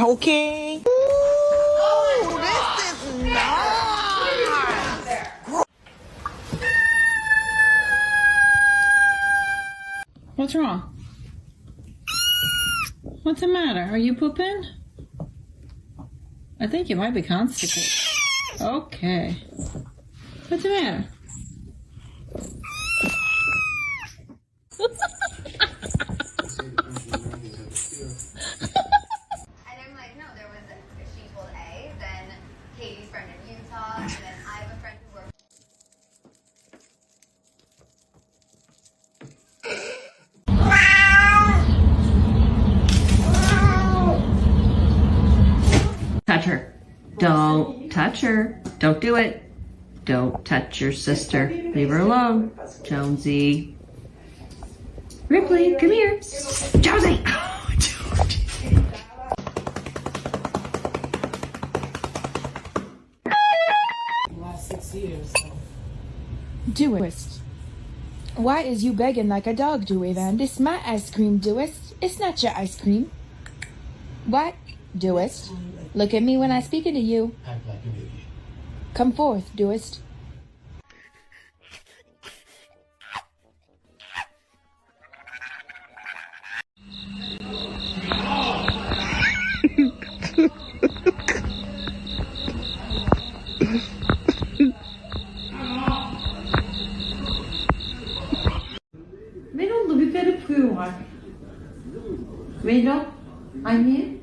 Okay. Ooh, this is nice. What's wrong? What's the matter? Are you pooping? I think you might be constipated. Okay. What's the matter? Touch her. Don't touch her. Don't do it. Don't touch your sister. Leave her alone. Jonesy. Ripley, come here. Jonesy! Last 6 years. Doest. Why is you begging like a dog, Dewey Van? This my ice cream, Doest. It's not your ice cream. What? Doest. Look at me when I speaking to you. Act like an idiot. Come forth, Doest. Melon'da bir garip huyu var. Melon, anne.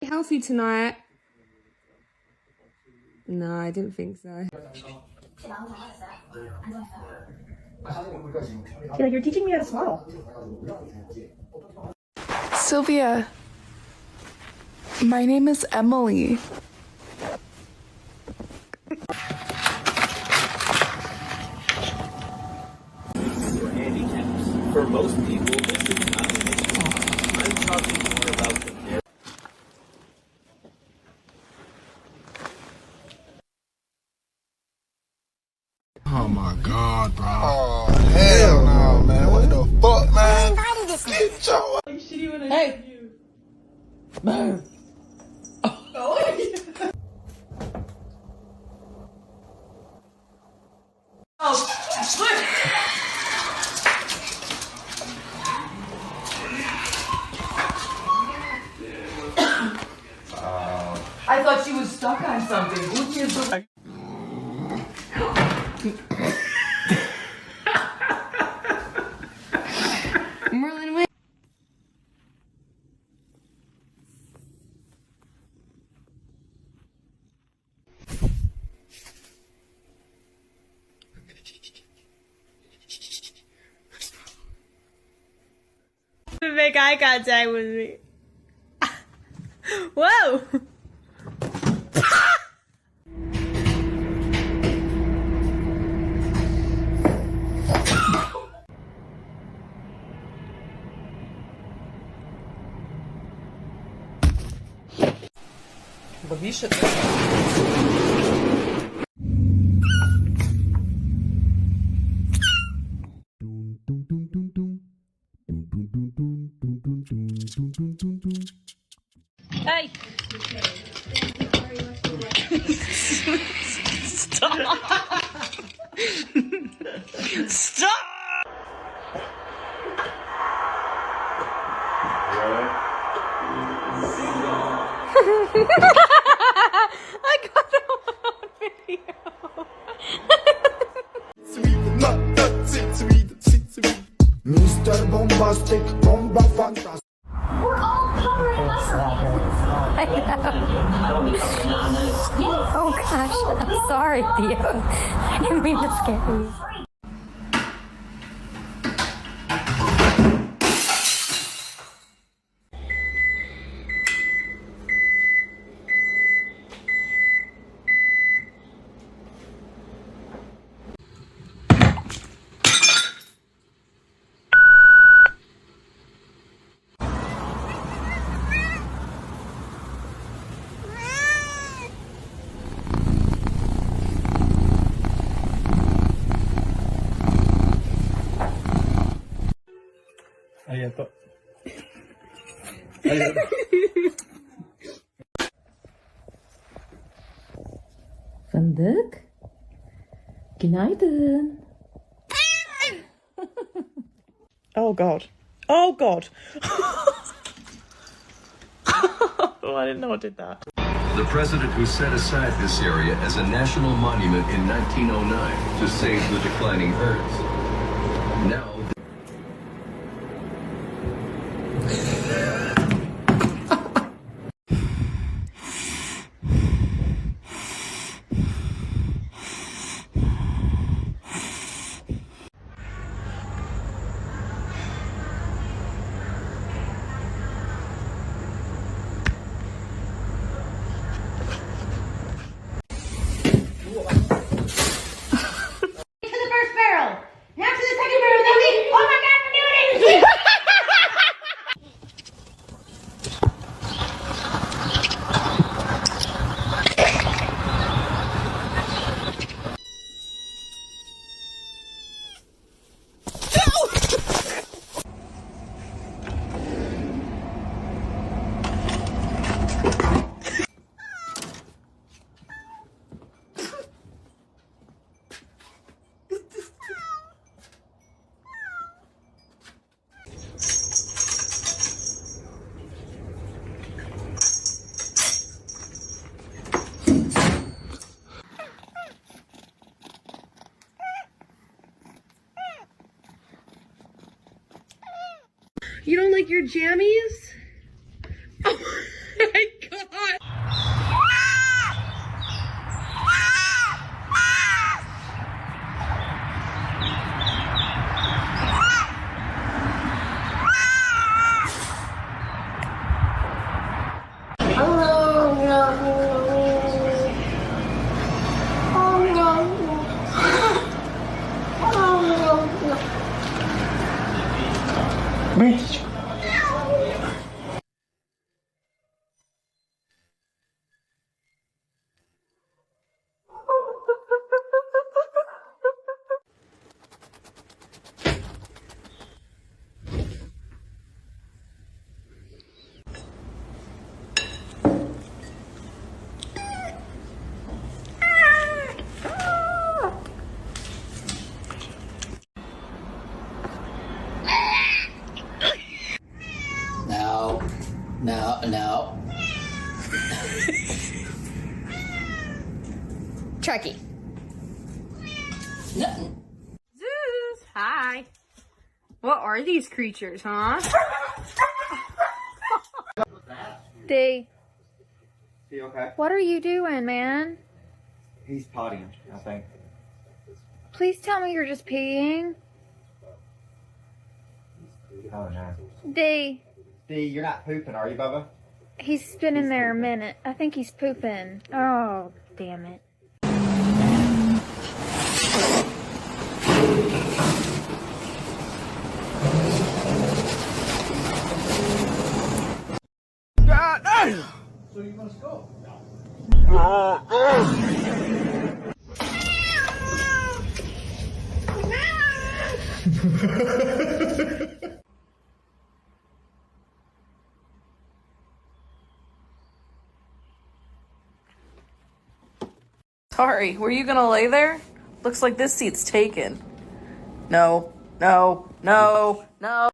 Healthy tonight. No, I didn't think so. I feel like you're teaching me how to swaddle. Sylvia, my name is Emily. For most people, this is not an issue. I'm talking more about the Oh my god, bro. Oh, hell no, man. What the fuck, man? Get your... Hey! Move! I thought she was stuck on something. Gucci is the... Merlin, wait. Make eye contact with me. Whoa! Бабіше. Hey! Stop! Stop! I got that on video. Mr. Bombastic, Bomba Fantastic. We're all coloring us. I know. Oh gosh. I'm sorry, Theo. I didn't mean to scare you. Fındık. Günaydın. Oh God. Oh God. Oh, I didn't know I did that. The president who set aside this area as a national monument in 1909 to save the declining herds. Now, You don't like your jammies? Oh my god! No. Chucky. Nothing. Zeus, hi. What are these creatures, huh? D. Is he okay? What are you doing, man? He's pottying, I think. Please tell me you're just peeing. Oh no. D. D, you're not pooping, are you, Bubba? He's been in there a minute. I think he's pooping. Oh, damn it. God damn! So you must go. Sorry, were you gonna lay there? Looks like this seat's taken. No, no, no, no.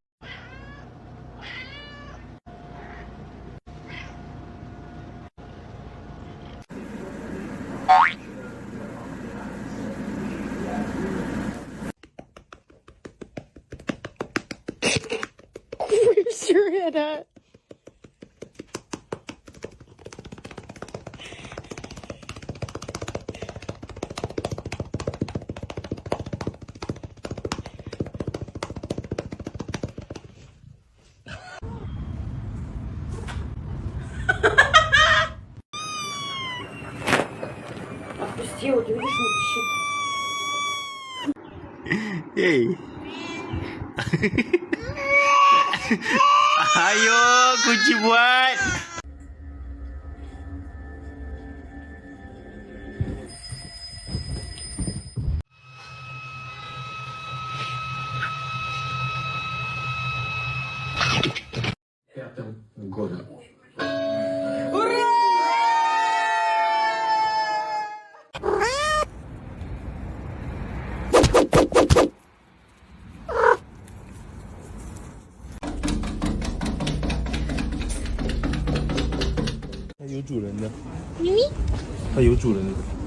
Where's your head at? Hey. Ayo, kunci buat.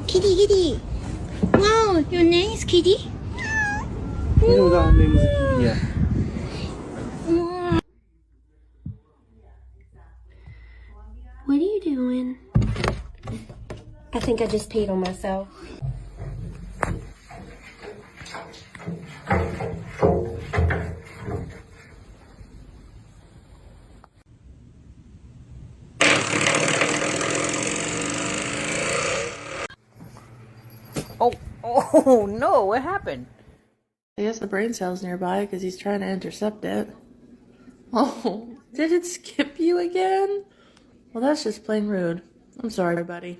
Kitty, kitty. Wow, your name is Kitty? Yeah. What are you doing? I think I just peed on myself. Oh no, what happened? I guess the brain cell's nearby because he's trying to intercept it. Oh, did it skip you again? Well, that's just plain rude. I'm sorry, buddy.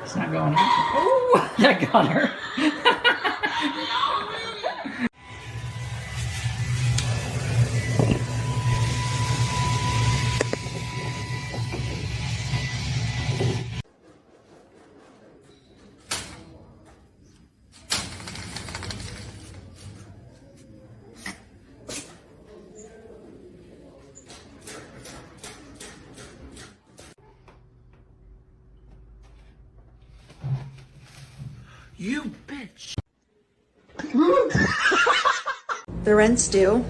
It's not going in. Oh, that got her. You bitch! The rent's due.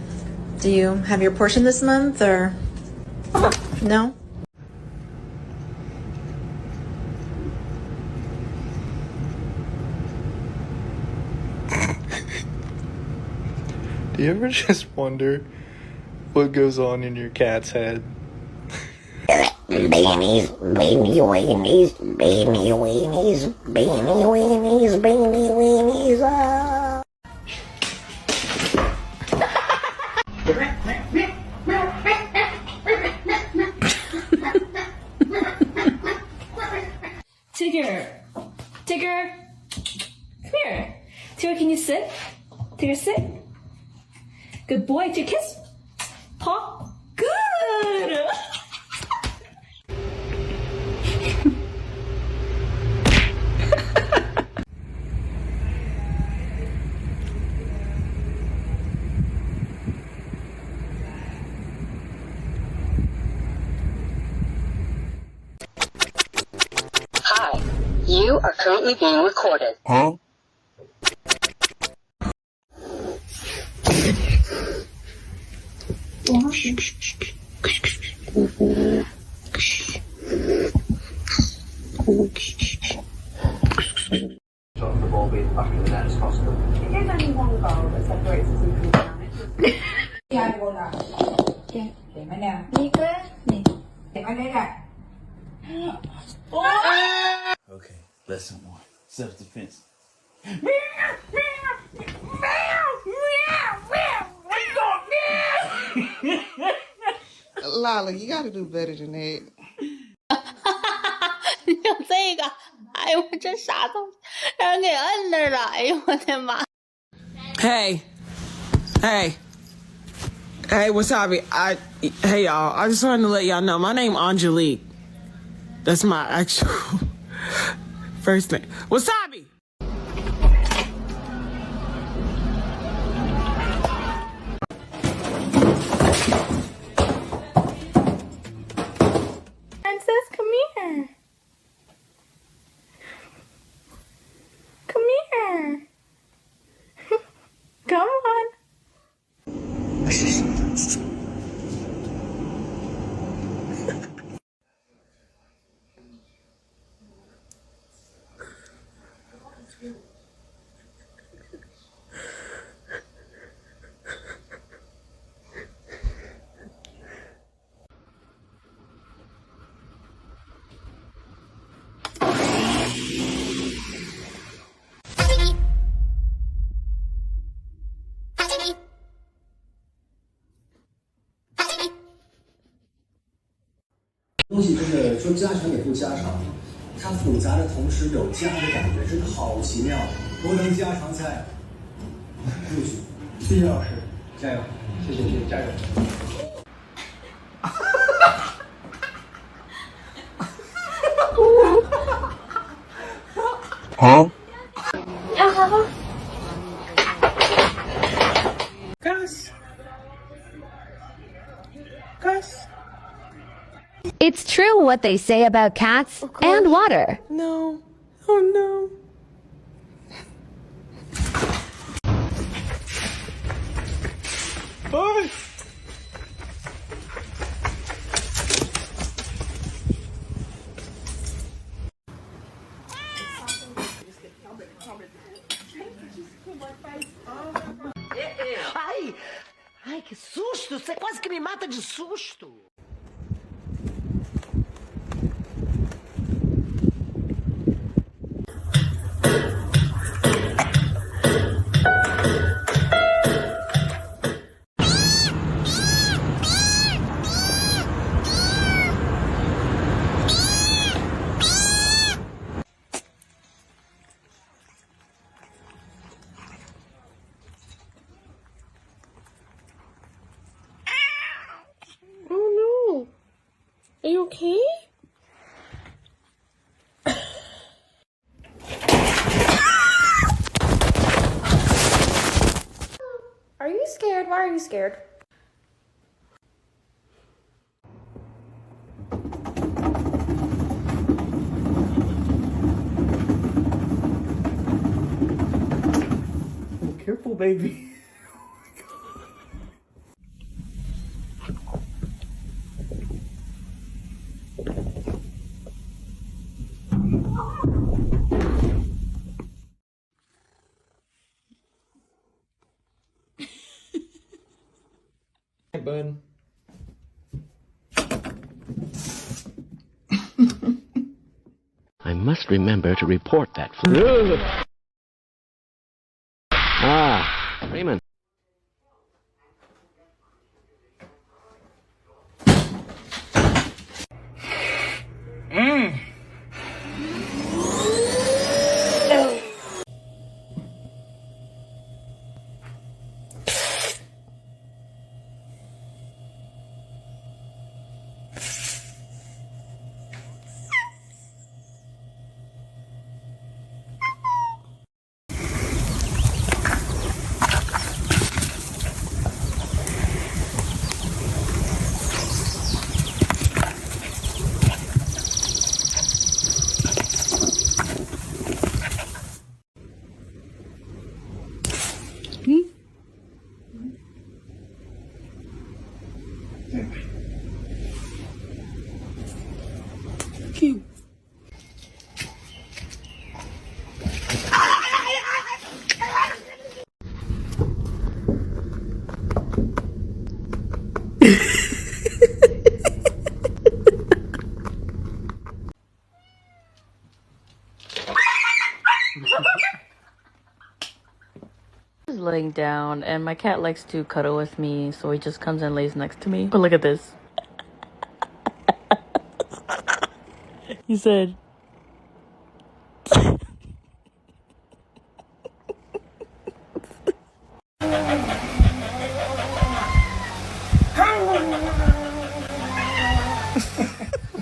Do you have your portion this month, or no? Do you ever just wonder what goes on in your cat's head? Babies, baby weenies, baby weenies, baby weenies, baby weenies. Ah. Tigger! Tigger! Come here. Tigger, can you sit? Tigger, sit. Good boy. Tigger, kiss. Paw. Good! Hi, you are currently being recorded. Huh? Drop the ball being back in the net as possible. There's only one goal that separates us from the planet. Yeah, I will not. Okay. Để mà nè. Đi cơ. Nè. Để mà đây này. Okay, lesson 1. Self-defense. Lala, you gotta do better than that. 就这个，哎呦，这啥东西，让人给摁那儿了！哎呦，我的妈！ Hey, Wasabi. Hey y'all. I just wanted to let y'all know my name Angelique. That's my actual first name. Wasabi. Princess, come here. Come here. Come on. 东西真的说家常也不家常，它复杂的同时有家的感觉，真的好奇妙。多能家常菜，录取，谢谢老师，加油！谢谢，加油！Huh? Gus. Gus. It's true what they say about cats and water. No. Oh no. Bye. Ai! Ai, que susto! Você quase que me mata de susto! Are you okay? Are you scared? Why are you scared? Oh, careful, baby. Hey, bud. I must remember to report that. Raymond. Cute. I was laying down and my cat likes to cuddle with me, so he just comes and lays next to me. But look at this. He said,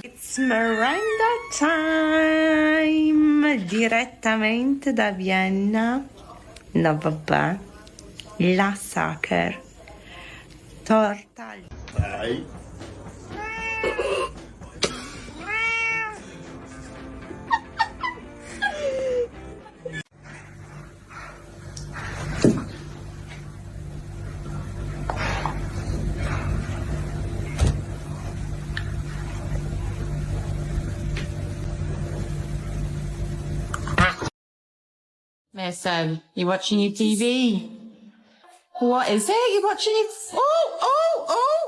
It's Miranda time! Direttamente da Vienna. No vabbè. La soccer. Torta. Dai. Listen, you watching your TV? What is it? You watching it? Oh, oh, oh!